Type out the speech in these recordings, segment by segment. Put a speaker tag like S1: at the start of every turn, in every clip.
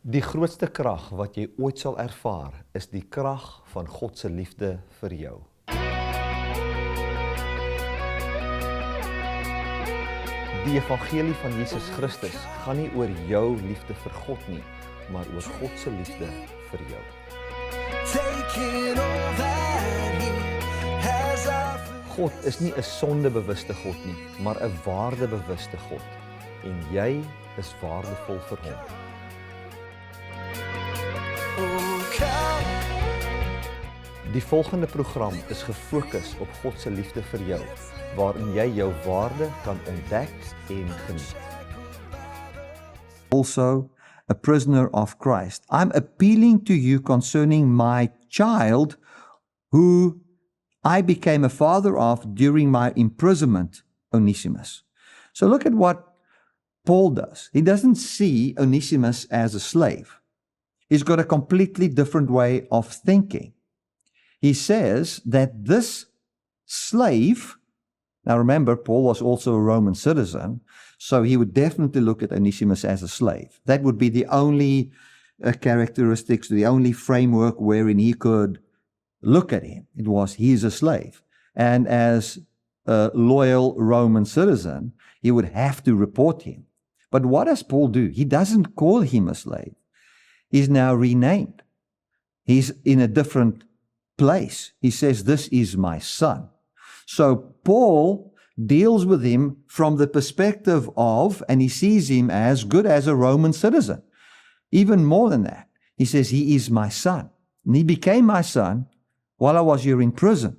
S1: Die grootste krag wat jy ooit sal ervaar, is die krag van God se liefde vir jou. Die evangelie van Jesus Christus gaan nie oor jou liefde vir God nie, maar oor God se liefde vir jou. God is nie 'n sondebewuste God nie, maar 'n waardebewuste God. En jy is waardevol vir hom. Die volgende program is gefokus op God se liefde vir jou, waarin jy jou waarde kan ontdek en geniet.
S2: Also a prisoner of Christ. I'm appealing to you concerning my child who I became a father of during my imprisonment, Onesimus. So look at what Paul does. He doesn't see Onesimus as a slave. He's got a completely different way of thinking. He says that this slave, now remember, Paul was also a Roman citizen, so he would definitely look at Onesimus as a slave. That would be the only characteristics, the only framework wherein he could look at him. It was, he is a slave. And as a loyal Roman citizen, he would have to report him. But what does Paul do? He doesn't call him a slave. He's now renamed. He's in a different place. He says, this is my son. So Paul deals with him from the perspective of, and he sees him as good as a Roman citizen. Even more than that, he says, he is my son. And he became my son while I was here in prison.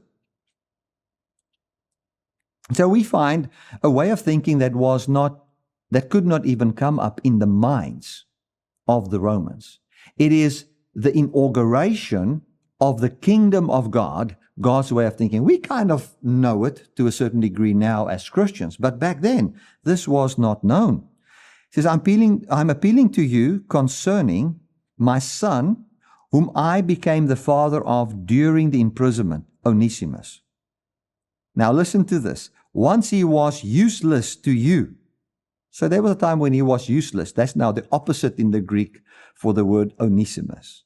S2: So we find a way of thinking that could not even come up in the minds of the Romans. It is the inauguration of the kingdom of God, God's way of thinking. We kind of know it to a certain degree now as Christians, but back then, this was not known. He says, I'm appealing to you concerning my son, whom I became the father of during the imprisonment, Onesimus. Now listen to this. Once he was useless to you. So there was a time when he was useless. That's now the opposite in the Greek for the word Onesimus.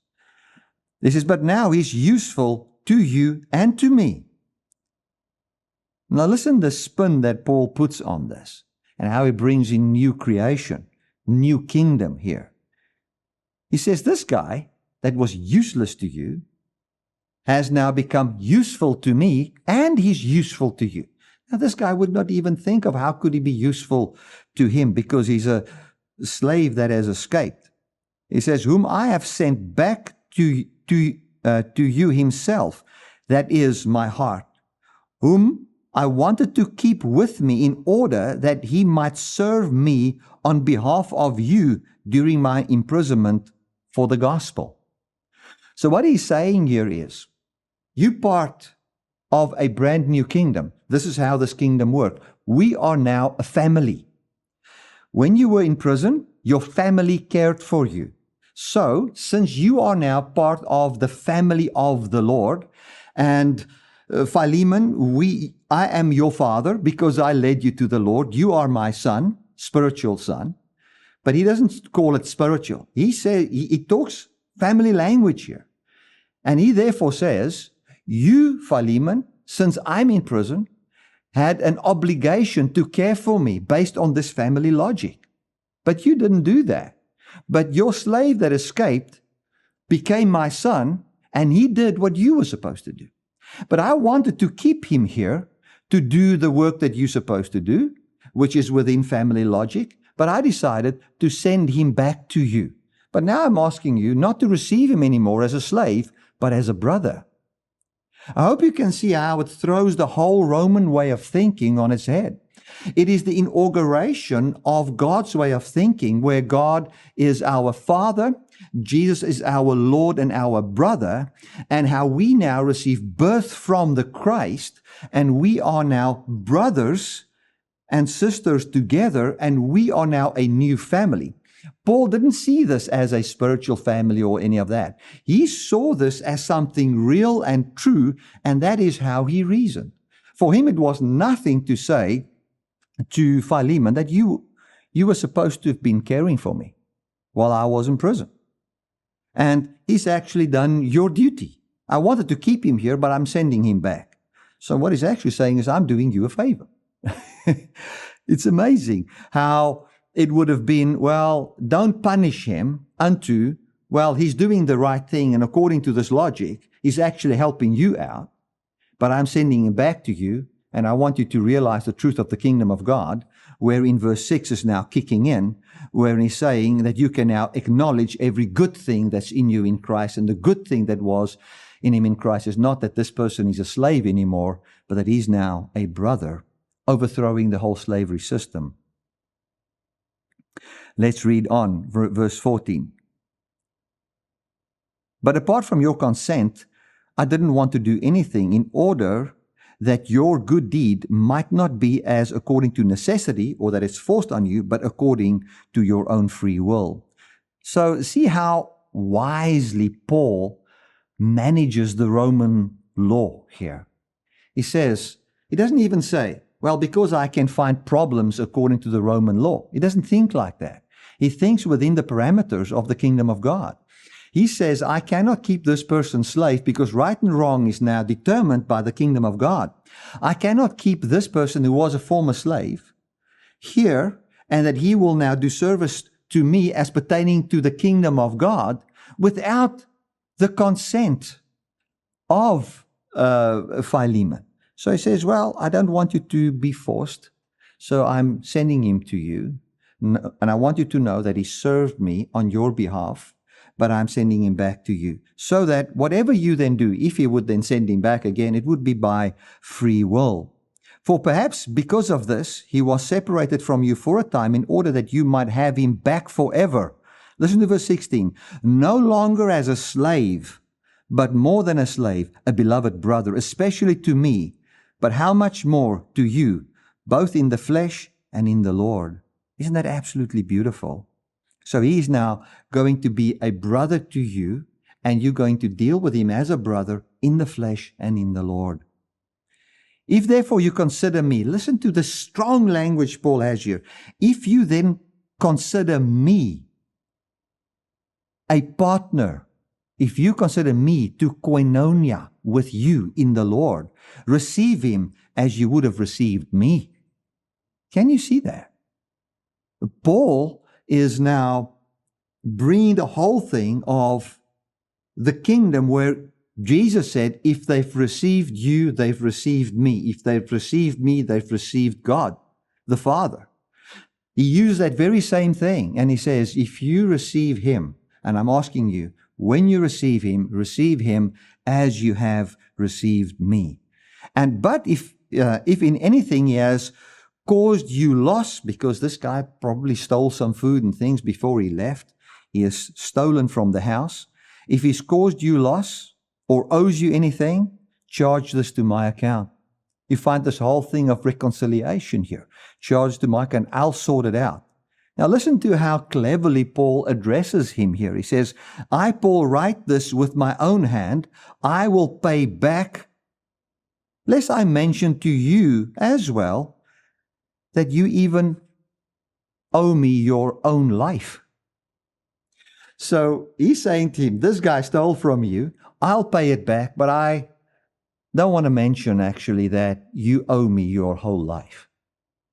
S2: This is, but now he's useful to you and to me. Now listen to the spin that Paul puts on this and how he brings in new creation, new kingdom here. He says, this guy that was useless to you has now become useful to me, and he's useful to you. Now this guy would not even think of how could he be useful to him because he's a slave that has escaped. He says, whom I have sent back to you himself, that is my heart, whom I wanted to keep with me in order that he might serve me on behalf of you during my imprisonment for the gospel. So what he's saying here is, you part of a brand new kingdom. This is how this kingdom worked. We are now a family. When you were in prison, your family cared for you. So, since you are now part of the family of the Lord, and Philemon, I am your father because I led you to the Lord. You are my son, spiritual son. But he doesn't call it spiritual. He talks family language here. And he therefore says, you, Philemon, since I'm in prison, had an obligation to care for me based on this family logic. But you didn't do that. But your slave that escaped became my son, and he did what you were supposed to do. But I wanted to keep him here to do the work that you're supposed to do, which is within family logic. But I decided to send him back to you. But now I'm asking you not to receive him anymore as a slave, but as a brother. I hope you can see how it throws the whole Roman way of thinking on its head. It is the inauguration of God's way of thinking, where God is our Father, Jesus is our Lord and our brother, and how we now receive birth from the Christ, and we are now brothers and sisters together, and we are now a new family. Paul didn't see this as a spiritual family or any of that. He saw this as something real and true, and that is how he reasoned. For him, it was nothing to say to Philemon that you were supposed to have been caring for me while I was in prison. and he's actually done your duty. I wanted to keep him here, but I'm sending him back. So what he's actually saying is, I'm doing you a favor. It's amazing how it would have been, well, don't punish him unto, well, he's doing the right thing, and according to this logic, he's actually helping you out, but I'm sending him back to you, and I want you to realize the truth of the kingdom of God, where in verse 6 is now kicking in, where he's saying that you can now acknowledge every good thing that's in you in Christ, and the good thing that was in him in Christ is not that this person is a slave anymore, but that he's now a brother, overthrowing the whole slavery system. Let's read on, verse 14. But apart from your consent, I didn't want to do anything in order that your good deed might not be as according to necessity, or that it's forced on you, but according to your own free will. So see how wisely Paul manages the Roman law here. He says, he doesn't even say, well, because I can find problems according to the Roman law. He doesn't think like that. He thinks within the parameters of the kingdom of God. He says, I cannot keep this person slave because right and wrong is now determined by the kingdom of God. I cannot keep this person who was a former slave here, and that he will now do service to me as pertaining to the kingdom of God without the consent of Philemon. So he says, well, I don't want you to be forced, so I'm sending him to you. And I want you to know that he served me on your behalf, but I'm sending him back to you. So that whatever you then do, if you would then send him back again, it would be by free will. For perhaps because of this, he was separated from you for a time in order that you might have him back forever. Listen to verse 16. No longer as a slave, but more than a slave, a beloved brother, especially to me, but how much more to you, both in the flesh and in the Lord. Isn't that absolutely beautiful? So he is now going to be a brother to you, and you're going to deal with him as a brother in the flesh and in the Lord. If therefore you consider me, listen to the strong language Paul has here. If you then consider me a partner, if you consider me to koinonia with you in the Lord, receive him as you would have received me. Can you see that? Paul is now bringing the whole thing of the kingdom where Jesus said, if they've received you, they've received me. If they've received me, they've received God, the Father. He used that very same thing. And he says, if you receive him, and I'm asking you, when you receive him as you have received me. But if in anything he has caused you loss, because this guy probably stole some food and things before he left, he has stolen from the house. If he's caused you loss or owes you anything, charge this to my account. You find this whole thing of reconciliation here. Charge to my account, I'll sort it out. Now listen to how cleverly Paul addresses him here. He says, I, Paul, write this with my own hand. I will pay back, lest I mention to you as well that you even owe me your own life. So he's saying to him, this guy stole from you. I'll pay it back, but I don't want to mention actually that you owe me your whole life.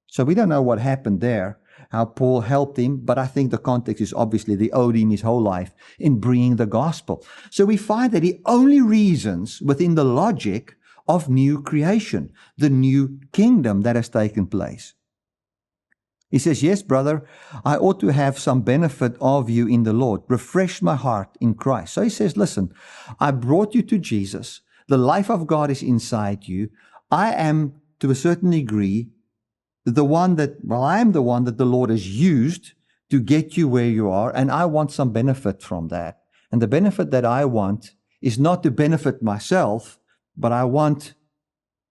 S2: So we don't know what happened there, how Paul helped him, but I think the context is obviously they owed him his whole life in bringing the gospel. So we find that he only reasons within the logic of new creation, the new kingdom that has taken place. He says, yes, brother, I ought to have some benefit of you in the Lord. Refresh my heart in Christ. So he says, listen, I brought you to Jesus. The life of God is inside you. I am, to a certain degree, I am the one that the Lord has used to get you where you are, and I want some benefit from that. And the benefit that I want is not to benefit myself, but I want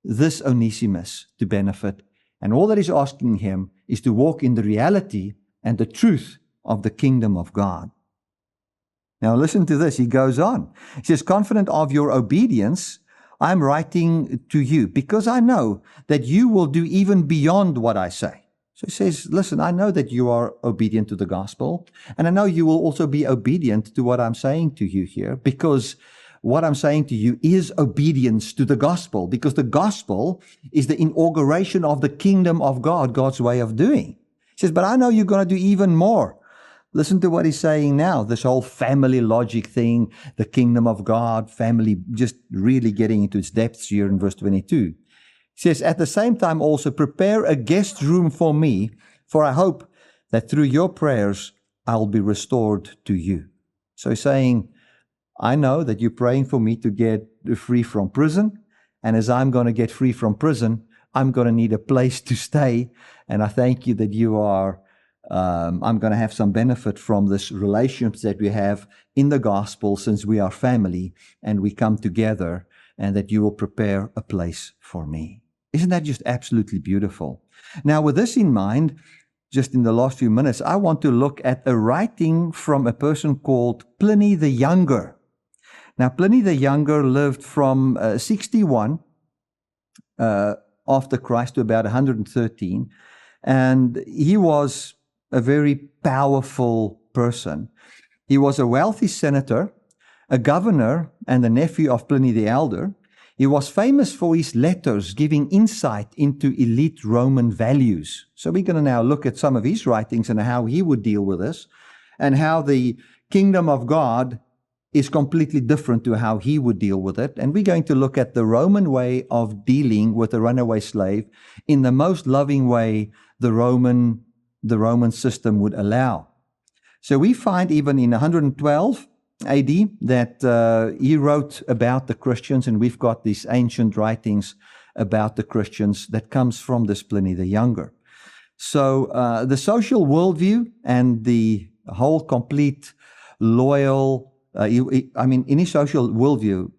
S2: this Onesimus to benefit. And all that he's asking him is to walk in the reality and the truth of the kingdom of God. Now listen to this. He goes on. He says, confident of your obedience, I'm writing to you because I know that you will do even beyond what I say. So he says, listen, I know that you are obedient to the gospel, and I know you will also be obedient to what I'm saying to you here, because what I'm saying to you is obedience to the gospel, because the gospel is the inauguration of the kingdom of God, God's way of doing. He says, but I know you're going to do even more. Listen to what he's saying now, this whole family logic thing, the kingdom of God, family, just really getting into its depths here in verse 22. He says, at the same time also prepare a guest room for me, for I hope that through your prayers I'll be restored to you. So he's saying, I know that you're praying for me to get free from prison, and as I'm going to get free from prison, I'm going to need a place to stay, and I thank you that you are, I'm going to have some benefit from this relationship that we have in the gospel, since we are family and we come together, and that you will prepare a place for me. Isn't that just absolutely beautiful? Now, with this in mind, just in the last few minutes, I want to look at a writing from a person called Pliny the Younger. Now, Pliny the Younger lived from 61 after Christ to about 113, and he was a very powerful person. He was a wealthy senator, a governor, and the nephew of Pliny the Elder. He was famous for his letters giving insight into elite Roman values. So we're going to now look at some of his writings and how he would deal with this, and how the kingdom of God is completely different to how he would deal with it. And we're going to look at the Roman way of dealing with a runaway slave in the most loving way the Roman system would allow. So we find even in 112 AD that he wrote about the Christians, and we've got these ancient writings about the Christians that comes from this Pliny the Younger. So the social worldview and the whole complete loyal, in his social worldview,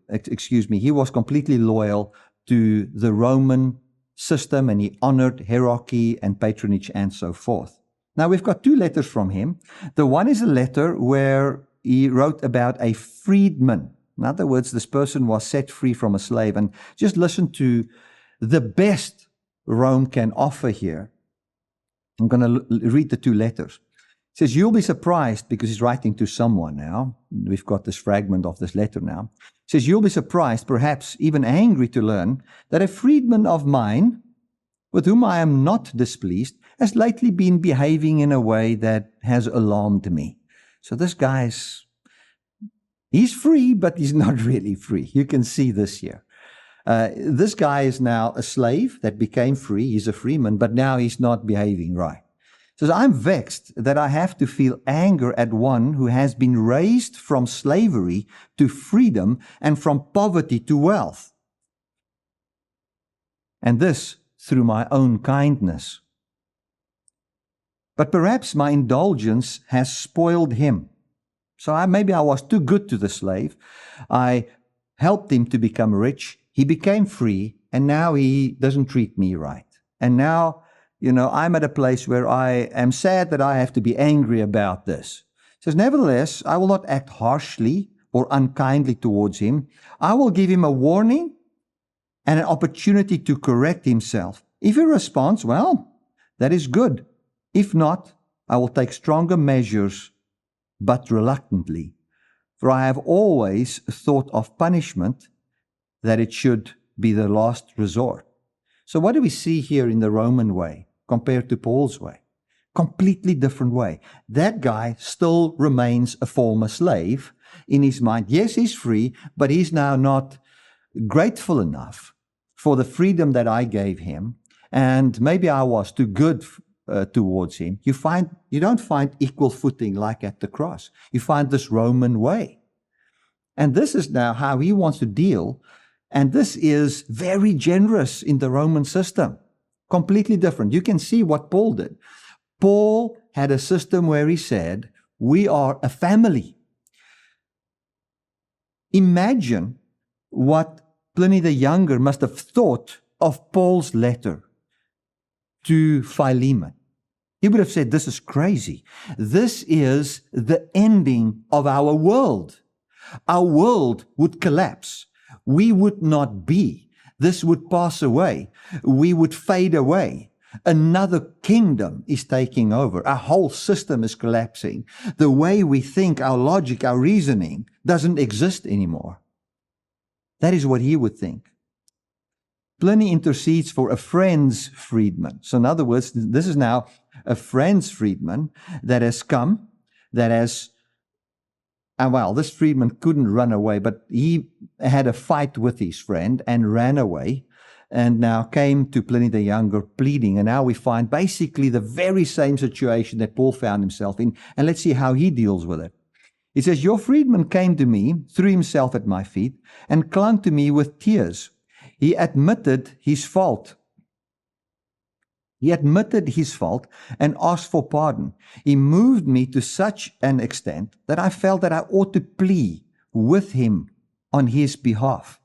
S2: he was completely loyal to the Roman system, and he honored hierarchy and patronage and so forth. Now we've got two letters from him. The one is a letter where he wrote about a freedman. In other words, this person was set free from a slave. And just listen to the best Rome can offer here. I'm going to read the two letters. It says, you'll be surprised, because he's writing to someone now. We've got this fragment of this letter now. It says, you'll be surprised, perhaps even angry, to learn that a freedman of mine, with whom I am not displeased, has lately been behaving in a way that has alarmed me. So this guy's, he's free, but he's not really free. You can see this here. This guy is now a slave that became free. He's a freeman, but now he's not behaving right. Says, I'm vexed that I have to feel anger at one who has been raised from slavery to freedom and from poverty to wealth. And this through my own kindness. But perhaps my indulgence has spoiled him. So maybe I was too good to the slave. I helped him to become rich. He became free, and now he doesn't treat me right. And now, I'm at a place where I am sad that I have to be angry about this. It says, nevertheless, I will not act harshly or unkindly towards him. I will give him a warning and an opportunity to correct himself. If he responds, well, that is good. If not, I will take stronger measures, but reluctantly. For I have always thought of punishment, that it should be the last resort. So what do we see here in the Roman way compared to Paul's way? Completely different way. That guy still remains a former slave in his mind. Yes, he's free, but he's now not grateful enough for the freedom that I gave him. And maybe I was too good towards him. You don't find equal footing like at the cross. You find this Roman way. And this is now how he wants to deal. And this is very generous in the Roman system. Completely different. You can see what Paul did. Paul had a system where he said, we are a family. Imagine what Pliny the Younger must have thought of Paul's letter to Philemon. He would have said, this is crazy. This is the ending of our world. Our world would collapse. We would not be. This would pass away. We would fade away. Another kingdom is taking over. Our whole system is collapsing. The way we think, our logic, our reasoning doesn't exist anymore. That is what he would think. Pliny intercedes for a friend's freedman. So in other words, this is now a friend's freedman that has come, that has, and well, this freedman couldn't run away, but he had a fight with his friend and ran away, and now came to Pliny the Younger pleading. And now we find basically the very same situation that Paul found himself in. And let's see how he deals with it. He says, "Your freedman came to me, threw himself at my feet, and clung to me with tears. He admitted his fault. He admitted his fault and asked for pardon. He moved me to such an extent that I felt that I ought to plead with him on his behalf.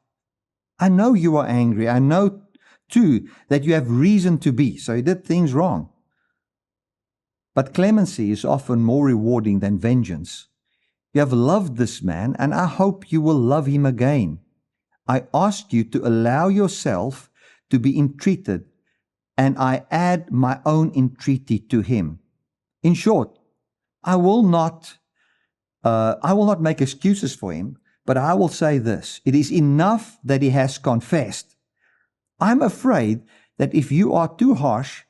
S2: I know you are angry. I know, too, that you have reason to be." So he did things wrong. "But clemency is often more rewarding than vengeance. You have loved this man, and I hope you will love him again. I ask you to allow yourself to be entreated, and I add my own entreaty to him. In short, I will not make excuses for him, but I will say this: it is enough that he has confessed. I'm afraid that if you are too harsh,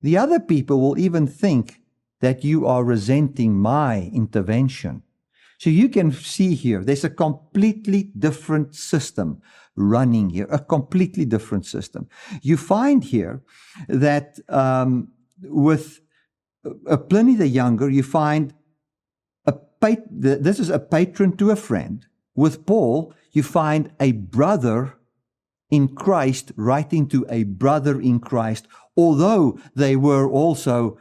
S2: the other people will even think that you are resenting my intervention." So you can see here, there's a completely different system running here, a completely different system. You find here that with Pliny the Younger, you find this is a patron to a friend. With Paul, you find a brother in Christ writing to a brother in Christ, although they were also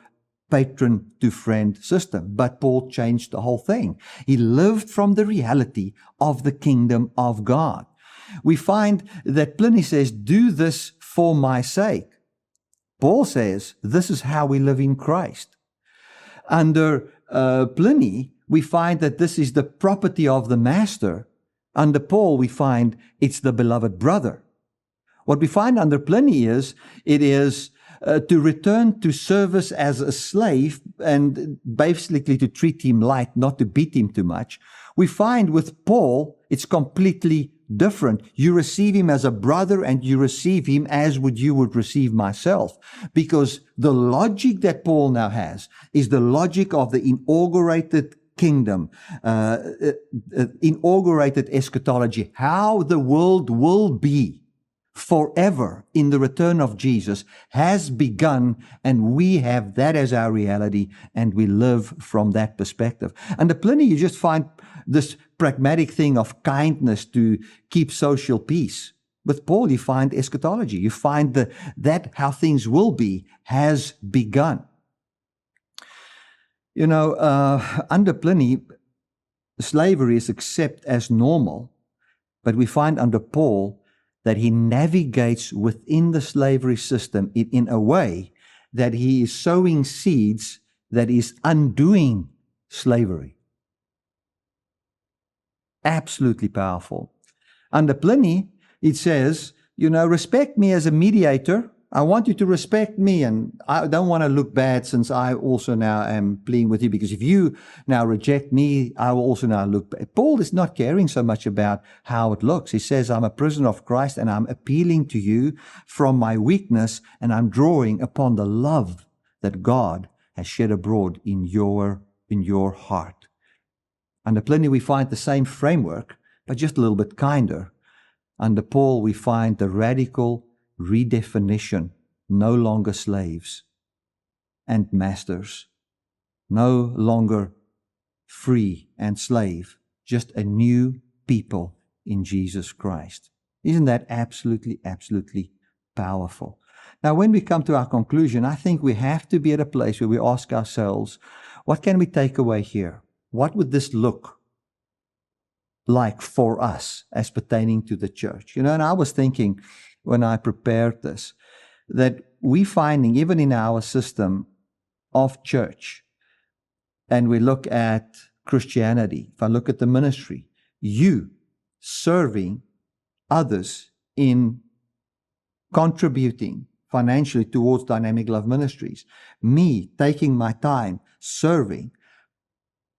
S2: patron to friend system. But Paul changed the whole thing. He lived from the reality of the kingdom of God. We find that Pliny says, "Do this for my sake." Paul says, this is how we live in Christ. Under Pliny, we find that this is the property of the master. Under Paul, we find it's the beloved brother. What we find under Pliny is, it is to return to service as a slave and basically to treat him light, not to beat him too much. We find with Paul, it's completely different. You receive him as a brother and you receive him as you would receive myself. Because the logic that Paul now has is the logic of the inaugurated kingdom, inaugurated eschatology, how the world will be forever in the return of Jesus has begun, and we have that as our reality, and we live from that perspective. Under Pliny, you just find this pragmatic thing of kindness to keep social peace. With Paul, you find eschatology. You find that how things will be has begun. You know, under Pliny, slavery is accepted as normal, but we find under Paul that he navigates within the slavery system in a way that he is sowing seeds that is undoing slavery. Absolutely powerful. Under Pliny, it says, respect me as a mediator. I want you to respect me, and I don't want to look bad since I also now am pleading with you, because if you now reject me, I will also now look bad. Paul is not caring so much about how it looks. He says, I'm a prisoner of Christ and I'm appealing to you from my weakness, and I'm drawing upon the love that God has shed abroad in your heart. Under Pliny, we find the same framework, but just a little bit kinder. Under Paul, we find the radical redefinition: no longer slaves and masters, no longer free and slave, just a new people in Jesus Christ. Isn't that absolutely, absolutely powerful? Now, when we come to our conclusion, I think we have to be at a place where we ask ourselves, what can we take away here? What would this look like for us as pertaining to the church? And I was thinking, when I prepared this, that we finding even in our system of church, and we look at Christianity, if I look at the ministry, you serving others in contributing financially towards Dynamic Love Ministries. Me taking my time, serving,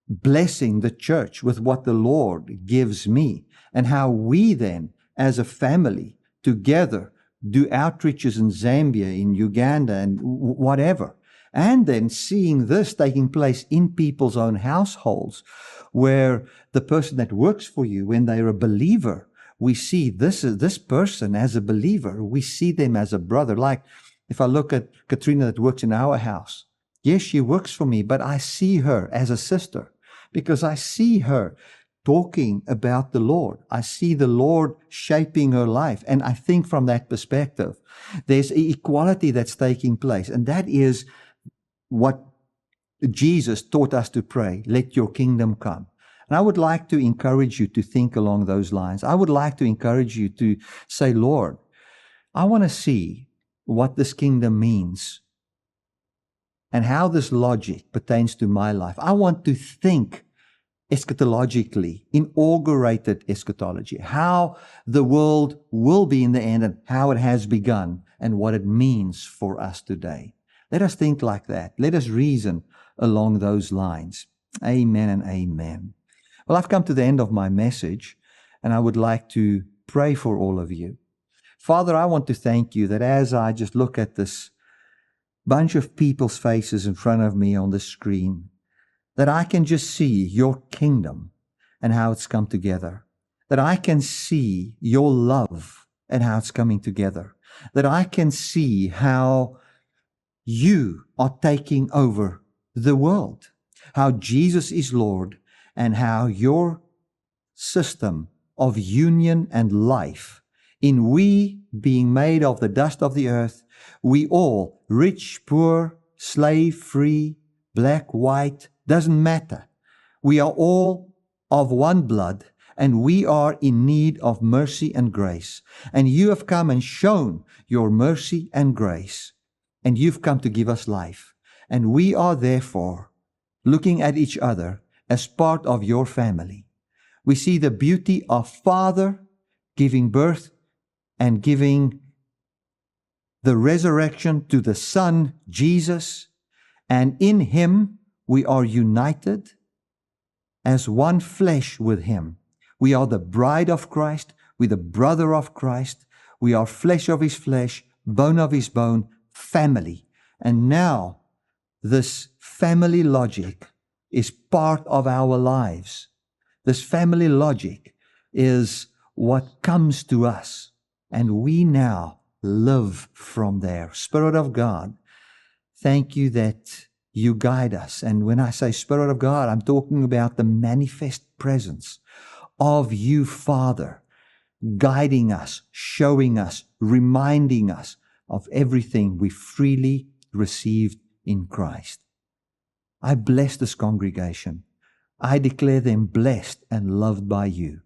S2: blessing the church with what the Lord gives me, and how we then, as a family, together do outreaches in Zambia, in Uganda, and whatever. And then seeing this taking place in people's own households, where the person that works for you, when they're a believer, we see this person as a believer. We see them as a brother. Like if I look at Katrina that works in our house, yes, she works for me, but I see her as a sister because I see her talking about the Lord. I see the Lord shaping her life. And I think from that perspective, there's an equality that's taking place. And that is what Jesus taught us to pray, let your kingdom come. And I would like to encourage you to think along those lines. I would like to encourage you to say, Lord, I want to see what this kingdom means and how this logic pertains to my life. I want to think eschatologically, inaugurated eschatology, how the world will be in the end and how it has begun and what it means for us today. Let us think like that. Let us reason along those lines. Amen and amen. Well, I've come to the end of my message, and I would like to pray for all of you. Father, I want to thank you that as I just look at this bunch of people's faces in front of me on the screen, that I can just see your kingdom and how it's come together, that I can see your love and how it's coming together, that I can see how you are taking over the world, how Jesus is Lord, and how your system of union and life, in we being made of the dust of the earth, we all, rich, poor, slave, free, black, white, doesn't matter. We are all of one blood, and we are in need of mercy and grace. And you have come and shown your mercy and grace, and you've come to give us life. And we are therefore looking at each other as part of your family. We see the beauty of Father giving birth and giving the resurrection to the Son, Jesus, and in Him we are united as one flesh with Him. We are the bride of Christ, we're the brother of Christ, we are flesh of His flesh, bone of His bone, family. And now this family logic is part of our lives. This family logic is what comes to us, and we now live from there. Spirit of God, thank you that you guide us. And when I say Spirit of God, I'm talking about the manifest presence of you, Father, guiding us, showing us, reminding us of everything we freely received in Christ. I bless this congregation. I declare them blessed and loved by you.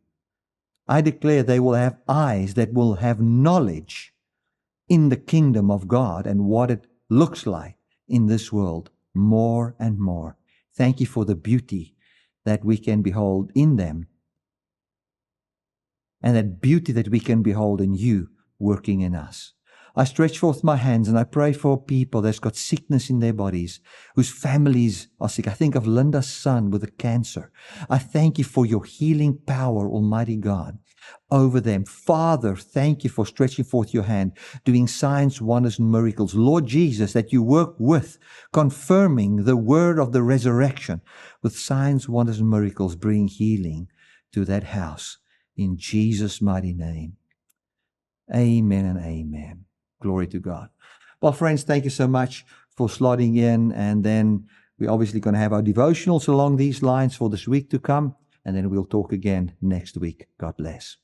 S2: I declare they will have eyes that will have knowledge in the kingdom of God and what it looks like in this world more and more. Thank you for the beauty that we can behold in them and that beauty that we can behold in you working in us. I stretch forth my hands and I pray for people that's got sickness in their bodies, whose families are sick. I think of Linda's son with a cancer. I thank you for your healing power, Almighty God, over them. Father, thank you for stretching forth your hand, doing signs, wonders, and miracles. Lord Jesus, that you work with, confirming the word of the resurrection with signs, wonders, and miracles, bring healing to that house. In Jesus' mighty name. Amen and amen. Glory to God. Well, friends, thank you so much for slotting in. And then we're obviously going to have our devotionals along these lines for this week to come. And then we'll talk again next week. God bless.